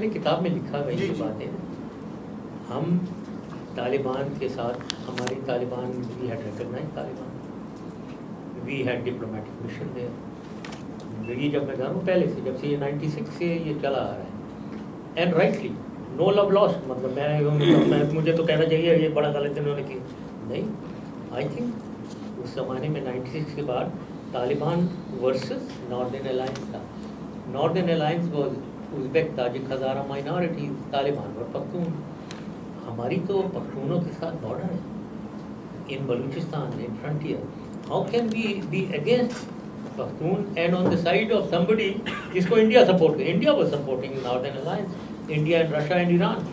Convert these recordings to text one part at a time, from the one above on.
نے کتاب میں لکھا وہی کی باتیں. ہم طالبان کے ساتھ ہماری Taliban we had recognise Taliban, we had diplomatic mission there. یہ جب میں جانوں پہلے سے, جب سے یہ 96 سے یہ چلا آ رہا ہے, and rightly no love lost. مطلب میں مجھے تو کہنا چاہیے یہ بڑا غلط انہوں نے کیا نہیں. آئی تھنک اس زمانے میں 96 کے بعد طالبان ورسز ناردرن الائنس تھا. Northern Alliance was Uzbek, Tajik, Hazara minorities, Taliban اور پختون. ہماری تو پختونوں کے ساتھ بارڈر ہے in Balochistan, in Frontier. How can we be against Pashtun and on the side of somebody جس کو انڈیا سپورٹ کرے. India was supporting Northern Alliance, India and Russia and Iran.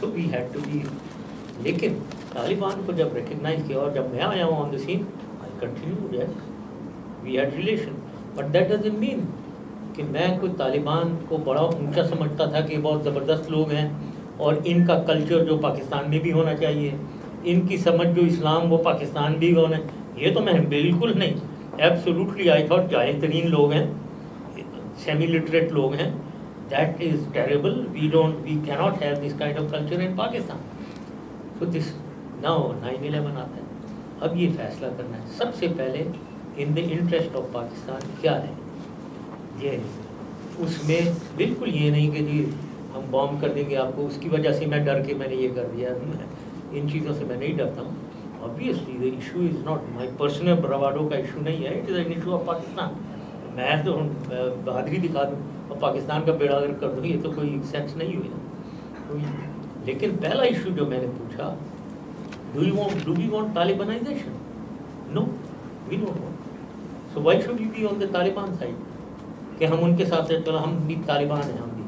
So we had to be. لیکن طالبان کو جب recognise کیا اور جب میں آیا ہوں on the scene, I continue, yes we had relation. But that doesn't mean کہ میں کوئی طالبان کو بڑا اونچا سمجھتا تھا کہ بہت زبردست لوگ ہیں اور ان کا کلچر جو پاکستان میں بھی ہونا چاہیے, ان کی سمجھ جو اسلام وہ پاکستان بھی ہونا. یہ تو میں بالکل نہیں. ایبسولوٹلی آئی تھاٹ جاہل ترین لوگ ہیں, سیمی لٹریٹ لوگ ہیں. That is terrible. وی کی not have this kind of culture in Pakistan. So this now 9/11 آتا ہے. اب یہ فیصلہ کرنا ہے سب سے پہلے ان دا انٹرسٹ آف پاکستان کیا ہے. یہ اس میں بالکل یہ نہیں کہ جی ہم بام کر دیں گے آپ کو, اس کی وجہ سے میں ڈر کے میں نے یہ کر دیا. ان چیزوں سے میں نہیں ڈرتا ہوں. Obviously the issue is not my personal bravado کا ایشو نہیں ہے, it is an issue of Pakistan. میں تو بہادری دکھا دوں اور پاکستان کا بیڑا گر کر دوں, یہ تو کوئی سینس نہیں ہوئی نا. لیکن پہلا ایشو جو میں نے پوچھا, do we want Talibanization? No, we don't want. So why should we be on the Taliban side? کہ ہم ان کے ساتھ چلو ہم بھی طالبان ہیں, ہم بھی,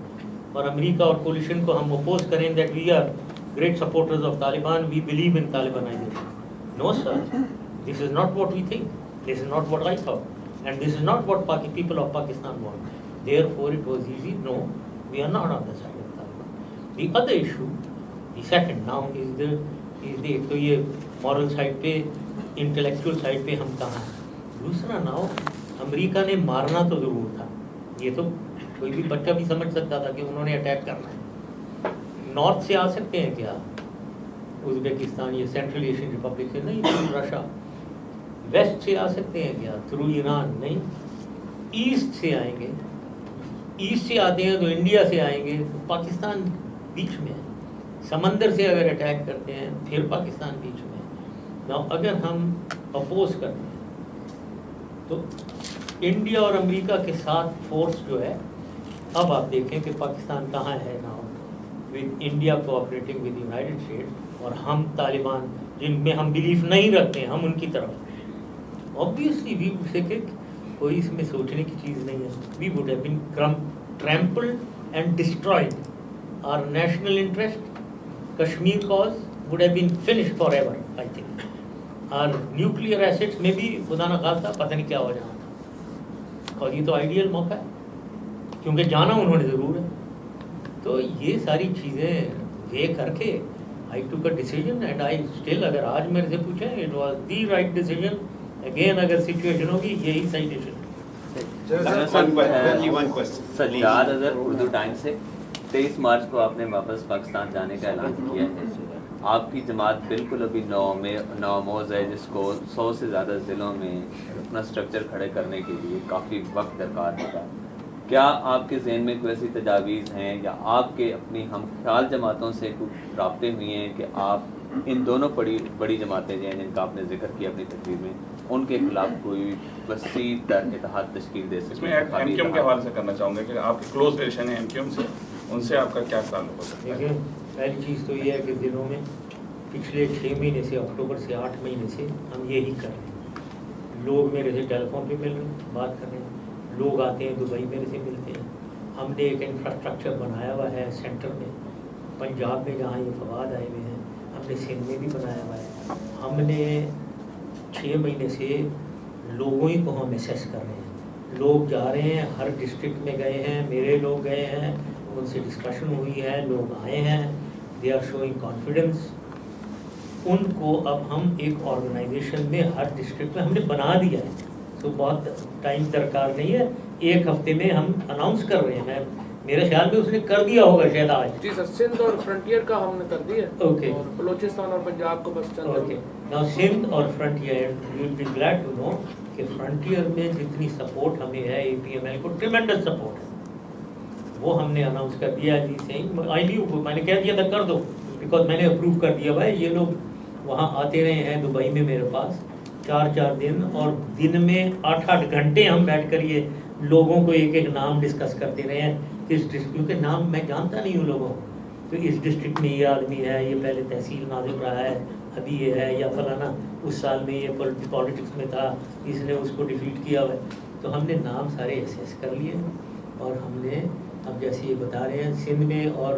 اور امریکہ اور کولیشن کو ہم اپوز کریں that we are great supporters of Taliban, we believe in Talibanization. No sir, this is not what we think, this is not what I thought, and this is not what people of Pakistan want. Therefore it was easy, no, we are not on the side of Taliban. The other issue, the second now is the ایک تو یہ moral side پہ, intellectual side پہ ہم کہاں ہیں. دوسرا now امریکہ نے مارنا تو ضرور تھا, یہ تو کوئی بھی بچہ بھی سمجھ سکتا تھا کہ انہوں نے اٹیک کرنا ہے. نارتھ سے آ سکتے ہیں کیا ازبیکستان, یہ سینٹرل ایشین ریپبلک سے نہیں, تھرو رشیا. ویسٹ سے آ سکتے ہیں کیا تھرو ایران, نہیں. ایسٹ سے آئیں گے, ایسٹ سے آتے ہیں تو انڈیا سے آئیں گے, تو پاکستان بیچ میں ہے. سمندر سے اگر اٹیک کرتے ہیں پھر پاکستان بیچ میں ہے. نا اگر ہم اپوز کرتے ہیں تو انڈیا اور امریکہ کے ساتھ فورس جو ہے, اب آپ دیکھیں کہ پاکستان کہاں ہے نا, with India cooperating with United States, اور ہم طالبان جن میں ہم بلیف نہیں رکھتے ہیں ہم ان کی طرف. آبویسلی وی وڈ سے کہ کوئی اس میں سوچنے کی چیز نہیں ہے. We would have been trampled and destroyed. Our national interest, Kashmir cause would have been finished forever I. آئی تھنک اور نیوکلیئر ایسٹس میں بھی خدا نہ خواستہ پتہ نہیں کیا ہو جانا تھا. اور یہ تو آئیڈیل موقع ہے کیونکہ جانا انہوں نے ضرور ہے. تو یہ ساری چیزیں وے کر کے I took a decision and I still, اگر آج میرے سے پوچھیں, it was the right decision. Again اگر سچویشن ہوگی یہی صحیح ڈیسیژن. سجاد اظہر, اردو ٹائمز سے. 23 مارچ کو آپ نے واپس پاکستان جانے کا اعلان کیا ہے. آپ کی جماعت بالکل ابھی نوموز ہے, جس کو 100 سے زیادہ ضلعوں میں اپنا اسٹرکچر کھڑے کرنے کے لیے کافی وقت درکار ہوگا. کیا آپ کے ذہن میں کوئی ایسی تجاویز ہیں یا آپ کے اپنی ہم خیال جماعتوں سے کچھ رابطے ہوئے ہیں کہ آپ ان دونوں بڑی جماعتیں جو ہیں جن کا آپ نے ذکر کیا اپنی تقریر میں, ان کے خلاف کوئی وسیع تر اتحاد تشکیل دے سکیں؟ اس میں ایم کیو ایم کے حوالے سے کرنا چاہوں گا کہ آپ کے کلوز ریلیشن ہیں ایم کیو ایم سے, ان سے آپ کا کیا تعلق ہو سکتا ہے؟ دیکھیں, پہلی چیز تو یہ ہے کہ دنوں میں پچھلے 6 مہینے سے, اکتوبر سے 8 مہینے سے ہم یہی کر رہے ہیں. لوگ میرے سے ٹیلی فون پہ مل رہے ہیں, بات کر رہے ہیں. لوگ آتے ہیں دبئی میرے سے ملتے ہیں. ہم نے ایک انفراسٹرکچر بنایا ہوا ہے سینٹر میں, پنجاب میں جہاں یہ فواد آئے ہوئے ہیں, ہم نے سندھ میں بھی بنایا ہوا ہے. ہم نے 6 مہینے سے لوگوں ہی کو ہم اسیس کر رہے ہیں. لوگ جا رہے ہیں, ہر ڈسٹرکٹ میں گئے ہیں, میرے لوگ گئے ہیں, ان سے ڈسکشن ہوئی ہے, لوگ آئے ہیں, دے آر شوئنگ کانفیڈنس. ان کو اب ہم ایک آرگنائزیشن میں ہر ڈسٹرکٹ میں ہم نے بنا دیا ہے. تو بہت ٹائم درکار نہیں ہے, 1 ہفتے میں ہم اناؤنس کر رہے ہیں. میرے خیال میں اس نے کر دیا ہوگا شاید آج. جی سر سندھ اور فرنٹیئر کا ہم نے کر دیا Okay. اور بلوچستان اور پنجاب کو بس چند اوکے ناؤ سندھ اور Frontier you will be glad to know کہ فرنٹیئر میں جتنی سپورٹ ہمیں ہے اے پی ایم ایل کو ٹریمنڈس سپورٹ ہے وہ ہم نے اناؤنس کر دیا جی سینگ آئی نیو میں نے کہہ دیا تھا کر دو بیکاز میں نے اپروو کر دیا بھائی یہ لوگ وہاں آتے رہے ہیں دبئی میں میرے پاس 4 دن اور دن میں 8 گھنٹے ہم بیٹھ کر یہ لوگوں کو ایک ایک نام ڈسکس کرتے رہے ہیں کس ڈسٹرکٹ کیونکہ نام میں جانتا نہیں ہوں لوگوں کو تو اس ڈسٹرکٹ میں یہ آدمی ہے یہ پہلے تحصیل ناظم رہا ہے ابھی یہ ہے یا فلانا اس سال میں یہ پالیٹکس میں تھا اس نے اس کو ڈیفیٹ کیا ہوا ہے تو ہم نے نام سارے ایسیس کر لیے اور ہم نے اب جیسے یہ بتا رہے ہیں سندھ میں اور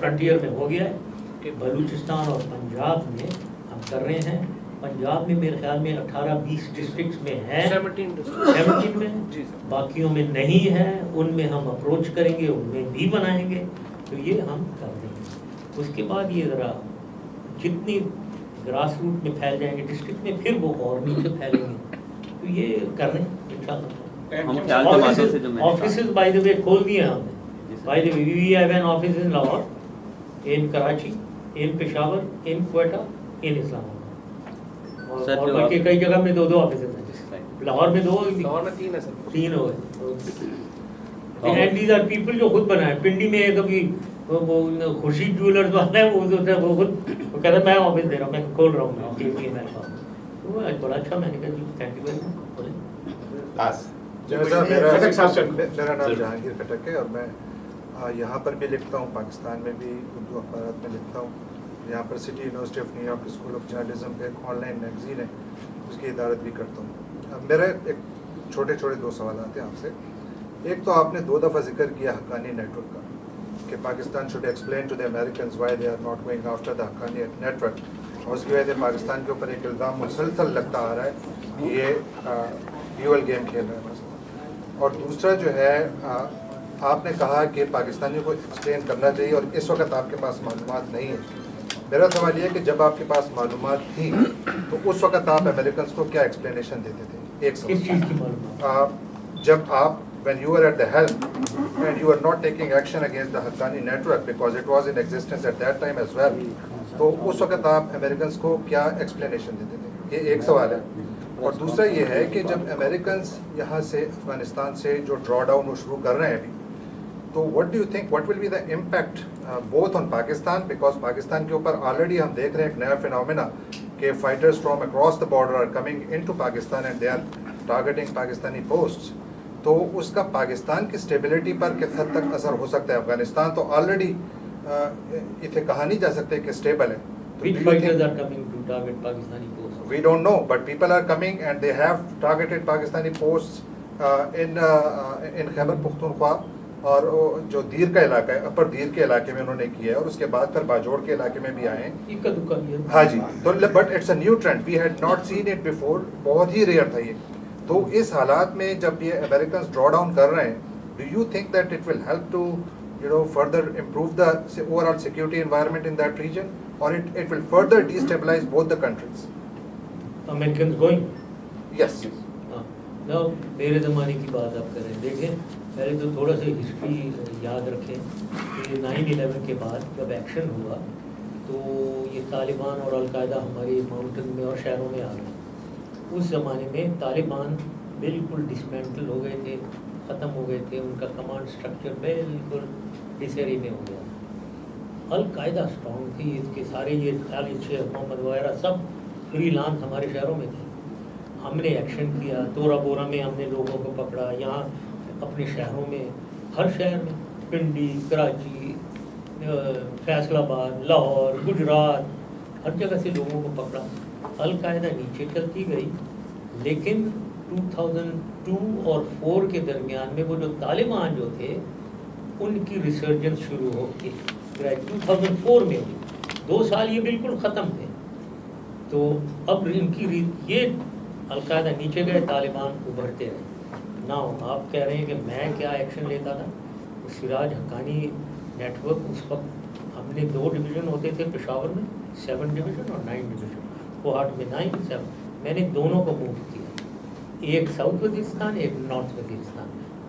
فرنٹیئر میں ہو گیا ہے کہ بلوچستان اور پنجاب میں ہم کر رہے ہیں. پنجاب میں میرے خیال میں 18-20 ڈسٹرکٹس میں ہے 17 میں جی سر باقیوں میں نہیں ہے ان میں ہم اپروچ کریں گے ان میں بھی بنائیں گے تو یہ ہم کر دیں گے. اس کے بعد یہ ذرا جتنی گراس روٹ میں پھیل جائیں گے ڈسٹرکٹ میں پھر وہ اور نیچے پھیلیں گے تو یہ کر رہے ہیں ہم خیال جماعتوں سے جو میں نے آفیسز بائی دا وے کھول دیے ہیں ہم نے جی sir. By the way we have an office in Lahore in Karachi in Peshawar in Quetta in Islamabad sir, اور جو بلکہ آپ- کئی جگہ میں 2 آفیسز ہیں لاہور میں 2 لاہور میں 3 ہے سر 3 ہو گئے اینڈ دیز آر پیپل جو خود بنائے پنڈی میں کبھی وہ خورشید جیولرز والا ہے وہ خود وہ کہتا ہے میں آفس دے رہا ہوں میں کھول رہا ہوں وہ بڑا اچھا میں نے کہا جی تھینک یو ویری مچ بولے میرا نام جہانگیر کھٹک ہے اور میں یہاں پر بھی لکھتا ہوں پاکستان میں بھی اردو اخبارات میں لکھتا ہوں. یہاں پر city university of New York school of journalism کا ایک آن لائن میگزین ہے اس کی ادارت بھی کرتا ہوں. میرے ایک چھوٹے 2 سوالات ہیں آپ سے. ایک تو آپ نے 2 دفعہ ذکر کیا حقانی نیٹ ورک کا کہ Pakistan should explain to the Americans why they are not going after the Haqqani network اور اس کی وجہ سے پاکستان کے اوپر ایک الزام مسلسل لگتا آ رہا ہے کہ یہ ڈیول گیم کھیل رہا ہے. اور دوسرا جو ہے آپ نے کہا کہ پاکستانیوں کو ایکسپلین کرنا چاہیے اور اس وقت آپ کے پاس معلومات نہیں ہیں. میرا سوال یہ ہے کہ جب آپ کے پاس معلومات تھیں تو اس وقت آپ امریکنز کو کیا ایکسپلینیشن دیتے تھے؟ ایک کس چیز کی معلومات جب آپ when you were at the helm and you were not taking action against the Haqqani network because it was in existence at that time as well تو اس وقت آپ امریکنز کو کیا ایکسپلینیشن دیتے تھے؟ یہ ایک سوال ہے. اور دوسرا یہ ہے کہ جب امریکنز یہاں سے افغانستان سے جو ڈرا ڈاؤن وہ شروع کر رہے ہیں ابھی تو what do you think what will be the impact both on Pakistan because Pakistan کے اوپر آلریڈی ہم دیکھ رہے ہیں ایک نیا فینومینا کہ fighters from across the border are coming into Pakistan and they are targeting Pakistani posts تو اس کا پاکستان کی اسٹیبلٹی پر کس حد تک اثر ہو سکتا ہے؟ افغانستان تو آلریڈی اتنے کہا نہیں جا سکتے کہ اسٹیبل ہے. which fighters are coming to target Pakistani posts? We don't know, but people are coming and they have targeted Pakistani posts in Khyber Pakhtunkhwa اور جو دیر کا علاقہ ہے اپر دیر کے علاقے میں انہوں نے کیا ہے اور اس کے بعد پھر باجوڑ کے علاقے میں بھی آئے ہیں. اکا دکا بھی ہے. ہاں جی تو but it's a new trend we had not seen it before بہت ہی ریئر تھا یہ. تو اس حالات میں جب یہ امریکنز ڈرا ڈاؤن کر رہے ہیں do you think that it will help to further improve the overall security environment in that region or it will further destabilize both the countries? Americans going? Yes. Now میرے زمانے کی بات آپ کریں دیکھیں پہلے تو تھوڑا سا ہسٹری یاد رکھیں کہ 9/11 کے بعد جب ایکشن ہوا تو یہ طالبان اور القاعدہ ہمارے ماؤنٹن میں اور شہروں میں آ گئے. اس زمانے میں طالبان بالکل ڈسمینٹل ہو گئے تھے ختم ہو گئے تھے ان کا کمانڈ سٹرکچر بالکل ڈسیری میں ہو گیا تھا. القاعدہ اسٹرانگ تھی اس کے سارے یہ خالد شیخ محمد وغیرہ سب فری لانس ہمارے شہروں میں تھے. ہم نے ایکشن کیا تورا بورا میں ہم نے لوگوں کو پکڑا یہاں اپنے شہروں میں ہر شہر میں پنڈی کراچی فیصل آباد لاہور گجرات ہر جگہ سے لوگوں کو پکڑا. القاعدہ نیچے چلتی گئی لیکن 2002 اور 4 کے درمیان میں وہ جو طالبان جو تھے ان کی ریسرجنس شروع ہو گئی 2004 میں ہوئی. 2 سال یہ بالکل ختم تھے تو اب ان کی یہ القاعدہ نیچے گئے طالبان ابھرتے رہے. نا آپ کہہ رہے ہیں کہ میں کیا ایکشن لیتا تھا. سراج حقانی نیٹ ورک اس وقت ہم نے 2 ڈویژن ہوتے تھے پشاور میں 7 ڈویژن اور 9 ڈویژن کوہاٹ میں 9 7 میں نے دونوں کو موو کیا ایک ساؤتھ وزیرستان ایک north Waziristan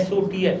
SOTF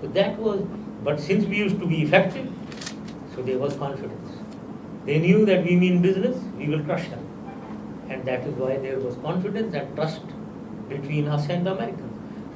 so that was, but since we used to be effective, so there was confidence. They knew that we mean business, we will crush them, and that is why there was confidence and trust between us and the Americans.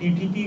TTP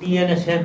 TNSM,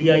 DI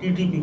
TTP,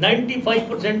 95%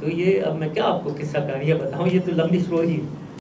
تو یہ اب میں کیا آپ کو قصہ کہانیاں بتاؤں، یہ تو لمبی اسٹوری ہے.